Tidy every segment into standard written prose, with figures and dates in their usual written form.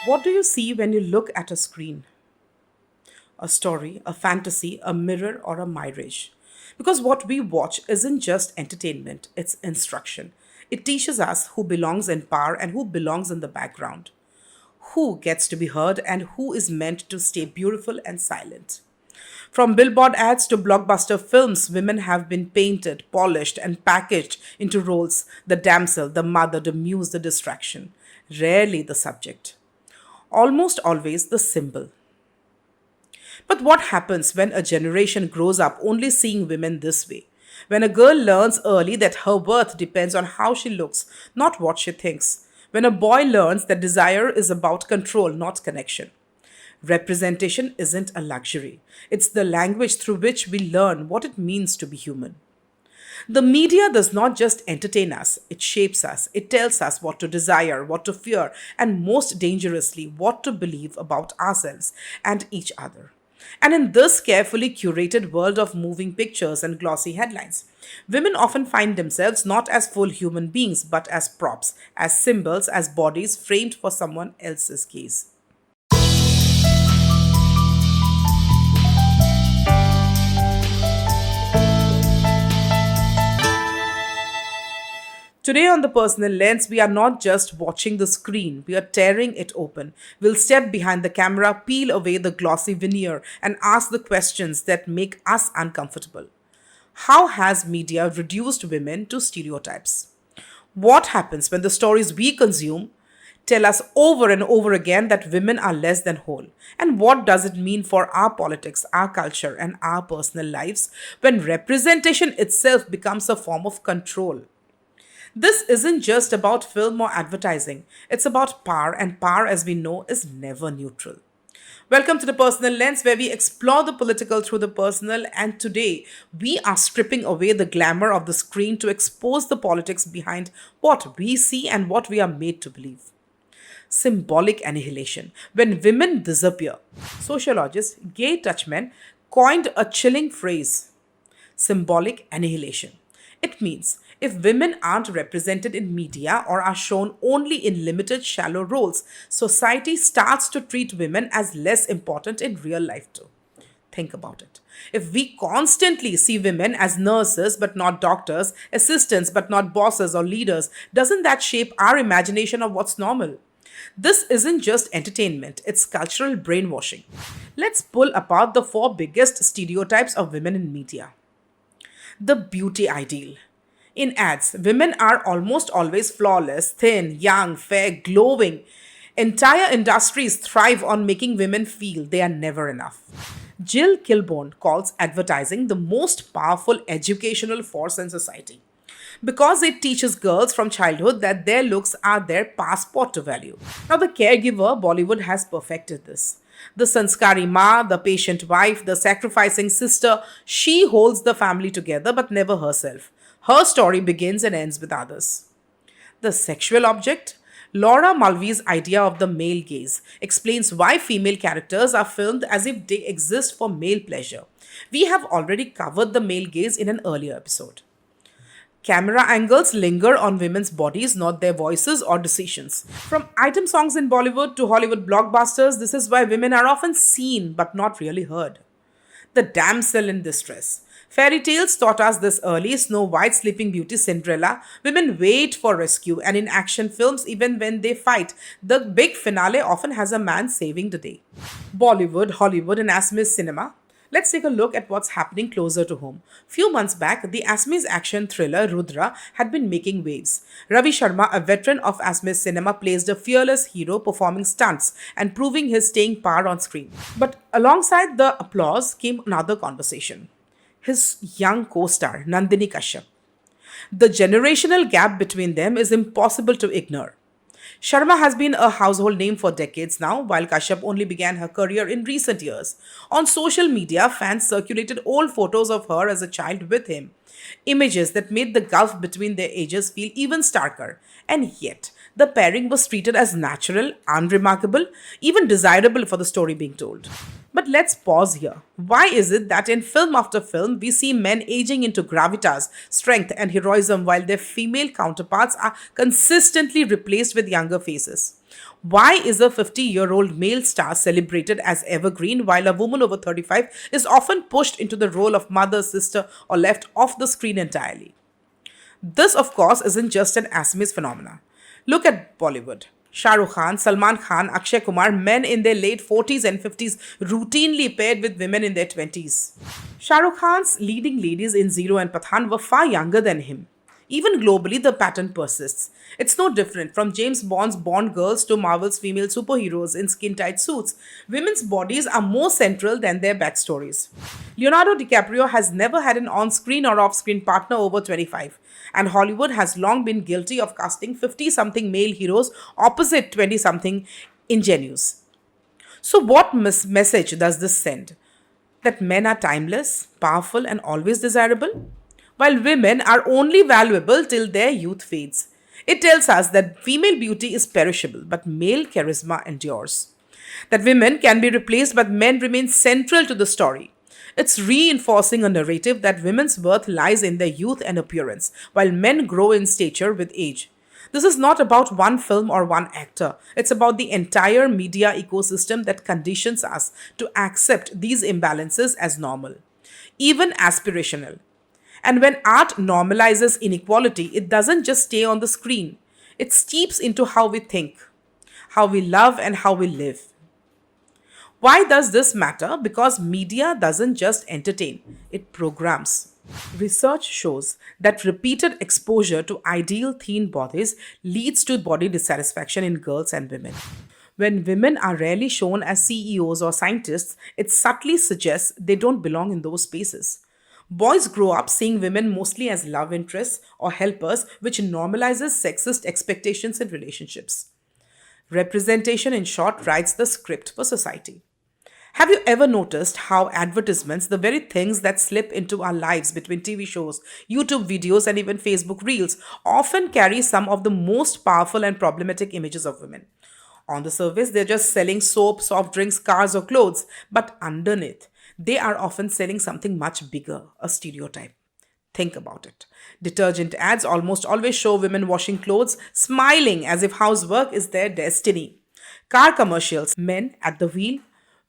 What do you see when you look at a screen? A story, a fantasy, a mirror, or a mirage? Because what we watch isn't just entertainment, it's instruction. It teaches us who belongs in power and who belongs in the background, who gets to be heard and who is meant to stay beautiful and silent. From billboard ads to blockbuster films, women have been painted, polished, and packaged into roles: the damsel, the mother, the muse, the distraction. Rarely the subject, almost always the symbol. But what happens when a generation grows up only seeing women this way? When a girl learns early that her worth depends on how she looks, not what she thinks. When a boy learns that desire is about control, not connection. Representation isn't a luxury, it's the language through which we learn what it means to be human. The media does not just entertain us, it shapes us. It tells us what to desire, what to fear, and most dangerously, what to believe about ourselves and each other. And in this carefully curated world of moving pictures and glossy headlines, women often find themselves not as full human beings but as props, as symbols, as bodies framed for someone else's gaze. Today on The Personal Lens, we are not just watching the screen, we are tearing it open. We'll step behind the camera, peel away the glossy veneer, and ask the questions that make us uncomfortable. How has media reduced women to stereotypes? What happens when the stories we consume tell us over and over again that women are less than whole? And what does it mean for our politics, our culture, and our personal lives when representation itself becomes a form of control? This isn't just about film or advertising, it's about power, and power, as we know, is never neutral. Welcome to The Personal Lens, where we explore the political through the personal, and today we are stripping away the glamour of the screen to expose the politics behind what we see and what we are made to believe. Symbolic annihilation. When women disappear, sociologist Gay Touchman coined a chilling phrase: symbolic annihilation. It means if women aren't represented in media or are shown only in limited, shallow roles, society starts to treat women as less important in real life too. Think about it. If we constantly see women as nurses but not doctors, assistants but not bosses or leaders, doesn't that shape our imagination of what's normal? This isn't just entertainment, it's cultural brainwashing. Let's pull apart the four biggest stereotypes of women in media. The beauty ideal. In ads, women are almost always flawless, thin, young, fair, glowing. Entire industries thrive on making women feel they are never enough. Jill Kilbourne calls advertising the most powerful educational force in society because it teaches girls from childhood that their looks are their passport to value. Now, the caregiver, Bollywood has perfected this. The sanskari ma, the patient wife, the sacrificing sister, she holds the family together but never herself. Her story begins and ends with others. The sexual object? Laura Mulvey's idea of the male gaze explains why female characters are filmed as if they exist for male pleasure. We have already covered the male gaze in an earlier episode. Camera angles linger on women's bodies, not their voices or decisions. From item songs in Bollywood to Hollywood blockbusters, this is why women are often seen but not really heard. The damsel in distress. Fairy tales taught us this early: Snow White, Sleeping Beauty, Cinderella. Women wait for rescue, and in action films, even when they fight, the big finale often has a man saving the day. Bollywood, Hollywood, and Assamese cinema. Let's take a look at what's happening closer to home. Few months back, the Assamese action thriller Rudra had been making waves. Ravi Sharma, a veteran of Assamese cinema, plays a fearless hero performing stunts and proving his staying power on screen. But alongside the applause came another conversation: his young co-star, Nandini Kashyap. The generational gap between them is impossible to ignore. Sharma has been a household name for decades now, while Kashyap only began her career in recent years. On social media, fans circulated old photos of her as a child with him, images that made the gulf between their ages feel even starker. And yet, the pairing was treated as natural, unremarkable, even desirable for the story being told. But let's pause here. Why is it that in film after film we see men aging into gravitas, strength, and heroism while their female counterparts are consistently replaced with younger faces? Why is a 50-year-old male star celebrated as evergreen while a woman over 35 is often pushed into the role of mother, sister, or left off the screen entirely? This, of course, isn't just an Assamese phenomenon. Look at Bollywood. Shah Rukh Khan, Salman Khan, Akshay Kumar, men in their late 40s and 50s routinely paired with women in their 20s. Shah Rukh Khan's leading ladies in Zero and Pathan were far younger than him. Even globally, the pattern persists. It's no different from James Bond's Bond girls to Marvel's female superheroes in skin tight suits. Women's bodies are more central than their backstories. Leonardo DiCaprio has never had an on screen or off screen partner over 25, and Hollywood has long been guilty of casting 50 something male heroes opposite 20 something ingenues. So, what message does this send? That men are timeless, powerful, and always desirable, while women are only valuable till their youth fades. It tells us that female beauty is perishable, but male charisma endures. That women can be replaced, but men remain central to the story. It's reinforcing a narrative that women's worth lies in their youth and appearance, while men grow in stature with age. This is not about one film or one actor. It's about the entire media ecosystem that conditions us to accept these imbalances as normal, even aspirational. And when art normalizes inequality, it doesn't just stay on the screen, it seeps into how we think, how we love, and how we live. Why does this matter? Because media doesn't just entertain, it programs. Research shows that repeated exposure to ideal teen bodies leads to body dissatisfaction in girls and women. When women are rarely shown as CEOs or scientists, it subtly suggests they don't belong in those spaces. Boys grow up seeing women mostly as love interests or helpers, which normalizes sexist expectations in relationships. Representation, in short, writes the script for society. Have you ever noticed how advertisements, the very things that slip into our lives between TV shows, YouTube videos, and even Facebook Reels, often carry some of the most powerful and problematic images of women? On the surface, they're just selling soap, soft drinks, cars, or clothes, but underneath, they are often selling something much bigger, a stereotype. Think about it. Detergent ads almost always show women washing clothes, smiling as if housework is their destiny. Car commercials, men at the wheel,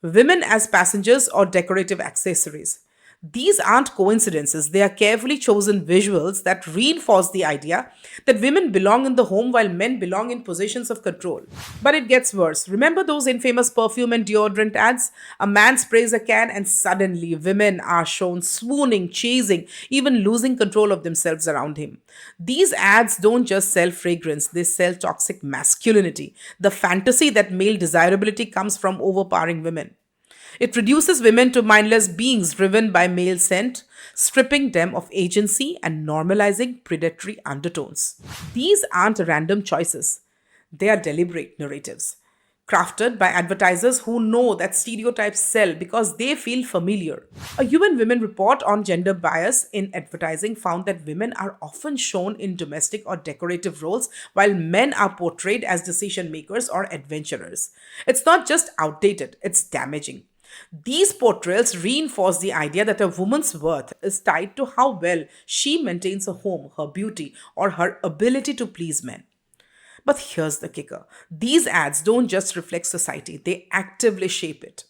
women as passengers or decorative accessories. These aren't coincidences, they are carefully chosen visuals that reinforce the idea that women belong in the home while men belong in positions of control. But it gets worse. Remember those infamous perfume and deodorant ads? A man sprays a can and suddenly women are shown swooning, chasing, even losing control of themselves around him. These ads don't just sell fragrance, they sell toxic masculinity, the fantasy that male desirability comes from overpowering women. It reduces women to mindless beings driven by male scent, stripping them of agency and normalizing predatory undertones. These aren't random choices, they are deliberate narratives, crafted by advertisers who know that stereotypes sell because they feel familiar. A UN Women report on gender bias in advertising found that women are often shown in domestic or decorative roles while men are portrayed as decision makers or adventurers. It's not just outdated, it's damaging. These portrayals reinforce the idea that a woman's worth is tied to how well she maintains her home, her beauty, or her ability to please men. But here's the kicker: these ads don't just reflect society, they actively shape it.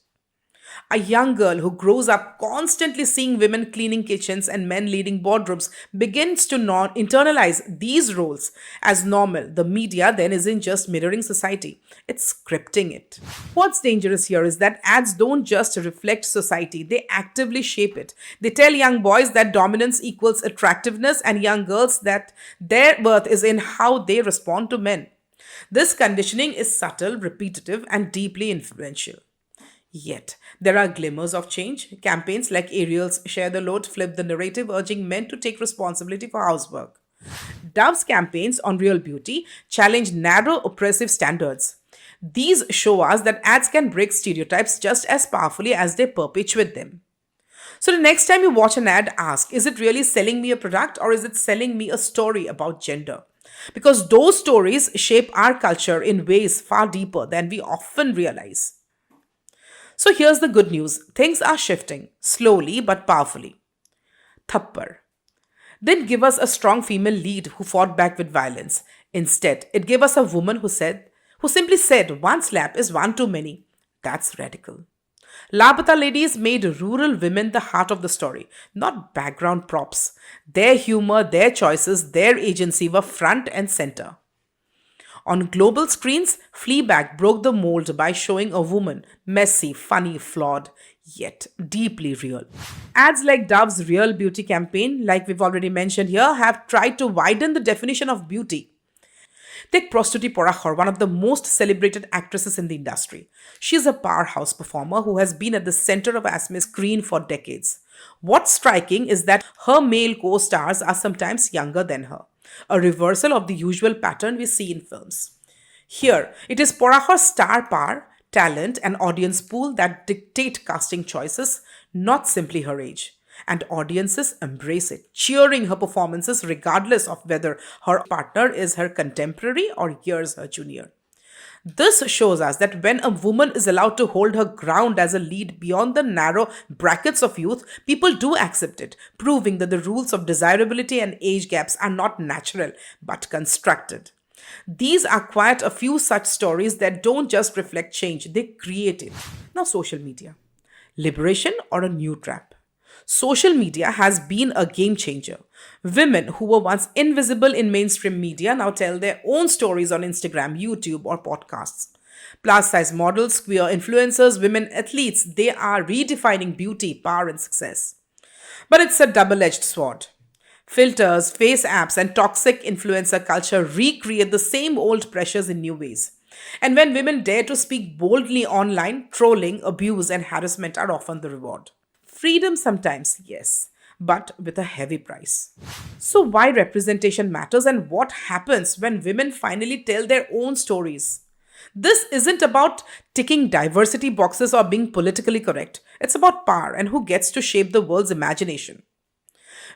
A young girl who grows up constantly seeing women cleaning kitchens and men leading boardrooms begins to internalize these roles as normal. The media then isn't just mirroring society, it's scripting it. What's dangerous here is that ads don't just reflect society, they actively shape it. They tell young boys that dominance equals attractiveness and young girls that their worth is in how they respond to men. This conditioning is subtle, repetitive, and deeply influential. Yet, there are glimmers of change. Campaigns like Ariel's Share the Load flip the narrative, urging men to take responsibility for housework. Dove's campaigns on real beauty challenge narrow, oppressive standards. These show us that ads can break stereotypes just as powerfully as they perpetuate them. So, the next time you watch an ad, ask, is it really selling me a product or is it selling me a story about gender? Because those stories shape our culture in ways far deeper than we often realize. So here's the good news, things are shifting, slowly but powerfully. Thappar didn't give us a strong female lead who fought back with violence. Instead, it gave us a woman who simply said, one slap is one too many. That's radical. Lapata ladies made rural women the heart of the story, not background props. Their humor, their choices, their agency were front and center. On global screens, Fleabag broke the mold by showing a woman messy, funny, flawed, yet deeply real. Ads like Dove's Real Beauty campaign, like we've already mentioned here, have tried to widen the definition of beauty. Take Prostuti Porachar, one of the most celebrated actresses in the industry. She's a powerhouse performer who has been at the center of Asme's screen for decades. What's striking is that her male co-stars are sometimes younger than her, a reversal of the usual pattern we see in films. Here, it is Porachar's star power, talent, and audience pool that dictate casting choices, not simply her age. And audiences embrace it, cheering her performances regardless of whether her partner is her contemporary or years her junior. This shows us that when a woman is allowed to hold her ground as a lead beyond the narrow brackets of youth, people do accept it, proving that the rules of desirability and age gaps are not natural but constructed. These are quite a few such stories that don't just reflect change, they create it. Now, social media. Liberation or a new trap? Social media has been a game changer. Women who were once invisible in mainstream media now tell their own stories on Instagram, YouTube, or podcasts. Plus size models, queer influencers, women athletes, they are redefining beauty, power, and success. But it's a double edged sword. Filters, face apps, and toxic influencer culture recreate the same old pressures in new ways. And when women dare to speak boldly online, trolling, abuse, and harassment are often the reward. Freedom sometimes, yes, but with a heavy price. So, why representation matters and what happens when women finally tell their own stories? This isn't about ticking diversity boxes or being politically correct. It's about power and who gets to shape the world's imagination.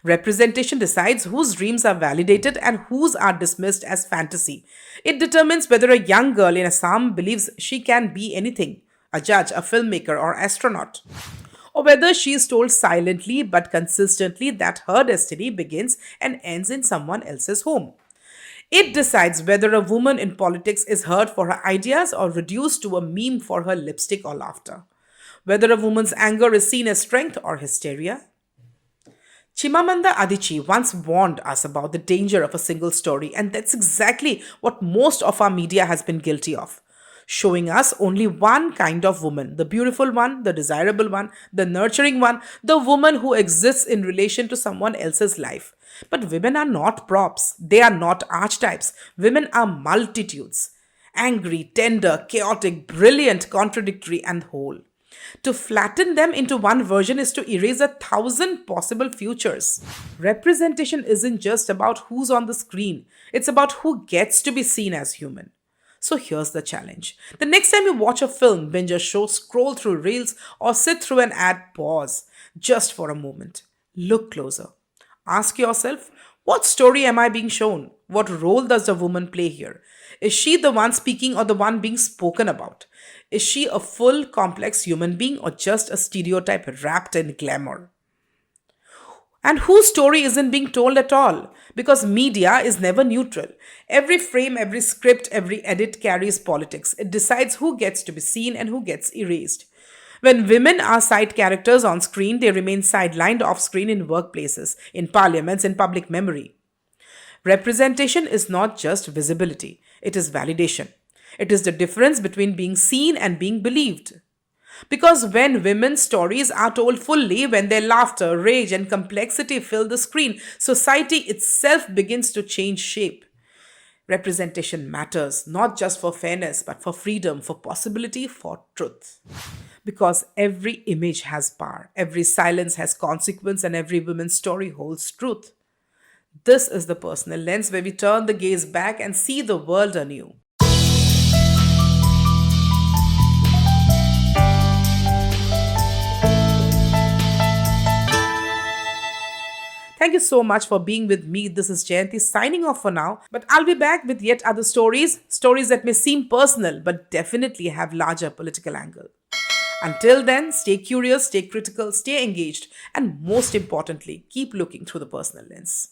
Representation decides whose dreams are validated and whose are dismissed as fantasy. It determines whether a young girl in Assam believes she can be anything, a judge, a filmmaker, or astronaut, or whether she is told silently but consistently that her destiny begins and ends in someone else's home. It decides whether a woman in politics is heard for her ideas or reduced to a meme for her lipstick or laughter, whether a woman's anger is seen as strength or hysteria. Chimamanda Adichie once warned us about the danger of a single story, and that's exactly what most of our media has been guilty of. Showing us only one kind of woman, the beautiful one, the desirable one, the nurturing one, the woman who exists in relation to someone else's life. But women are not props, they are not archetypes. Women are multitudes, angry, tender, chaotic, brilliant, contradictory, and whole. To flatten them into one version is to erase 1,000 possible futures. Representation isn't just about who's on the screen, it's about who gets to be seen as human. So here's the challenge. The next time you watch a film, binge a show, scroll through reels, or sit through an ad, pause just for a moment. Look closer. Ask yourself, what story am I being shown? What role does the woman play here? Is she the one speaking or the one being spoken about? Is she a full, complex human being or just a stereotype wrapped in glamour? And whose story isn't being told at all? Because media is never neutral. Every frame, every script, every edit carries politics. It decides who gets to be seen and who gets erased. When women are side characters on screen, they remain sidelined off screen in workplaces, in parliaments, in public memory. Representation is not just visibility, it is validation. It is the difference between being seen and being believed. Because when women's stories are told fully, when their laughter, rage, and complexity fill the screen, society itself begins to change shape. Representation matters, not just for fairness, but for freedom, for possibility, for truth. Because every image has power, every silence has consequence, and every woman's story holds truth. This is the personal lens where we turn the gaze back and see the world anew. Thank you so much for being with me. This is Jayanti signing off for now, but I'll be back with yet other stories that may seem personal but definitely have larger political angle. Until then, stay curious, stay critical, stay engaged, and most importantly, keep looking through the personal lens.